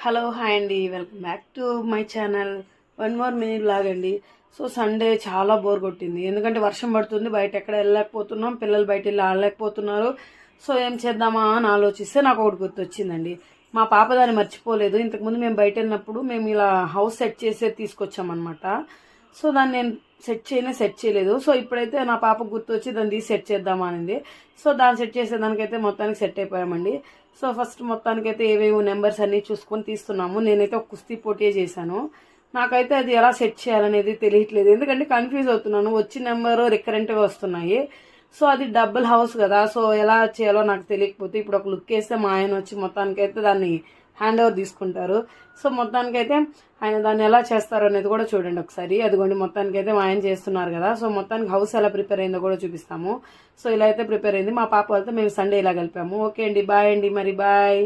Hello hi అండి, welcome back to my channel. One more mini blog అండి. So Sunday చాలా bore కొట్టింది, ఎందుకంటే వర్షం పడుతుంది, బయట ఎక్కడ వెళ్ళలేకపోతున్నాం, పిల్లలు బయట వెళ్ళి ఆడలేకపోతున్నారు. సో ఏం చేద్దామా అని ఆలోచిస్తే నాకు ఒకటి గుర్తొచ్చిందండి. మా పాప దాన్ని మర్చిపోలేదు. ఇంతకుముందు మేము బయట వెళ్ళినప్పుడు మేము ఇలా హౌస్ సెట్ చేసే తీసుకొచ్చామన్నమాట. సో దాన్ని నేను సెట్ చేయలేదు. సో ఇప్పుడైతే నా పాప గుర్తొచ్చి దాన్ని తీసి సెట్ చేద్దామా అనింది. సో దాన్ని సెట్ చేసేదానికైతే మొత్తానికి సెట్ అయిపోయామండి. సో ఫస్ట్ మొత్తానికైతే ఏవేవో నెంబర్స్ అన్నీ చూసుకొని తీస్తున్నాము. నేనైతే ఒక కుస్తీ పోటీ చేశాను. నాకైతే అది ఎలా సెట్ చేయాలనేది తెలియట్లేదు, ఎందుకంటే కన్ఫ్యూజ్ అవుతున్నాను. వచ్చిన నెంబరు రికరెంట్గా వస్తున్నాయి. సో అది డబుల్ హౌస్ కదా, సో ఎలా చేయాలో నాకు తెలియకపోతే ఇప్పుడు ఒక లుక్ వేస్తే మా ఆయన వచ్చి మొత్తానికైతే దాన్ని హ్యాండ్ ఓవర్ తీసుకుంటారు. సో మొత్తానికైతే ఆయన దాన్ని ఎలా చేస్తారో అనేది కూడా చూడండి ఒకసారి. అదిగోండి మొత్తానికైతే మా ఆయన చేస్తున్నారు కదా. సో మొత్తానికి హౌస్ ఎలా ప్రిపేర్ అయిందో కూడా చూపిస్తాము. సో ఇలా అయితే ప్రిపేర్ అయింది. మా పాప వాళ్ళతో మేము సండే ఇలా కలిపాము. ఓకే అండి, బాయ్ అండి, మరి బాయ్.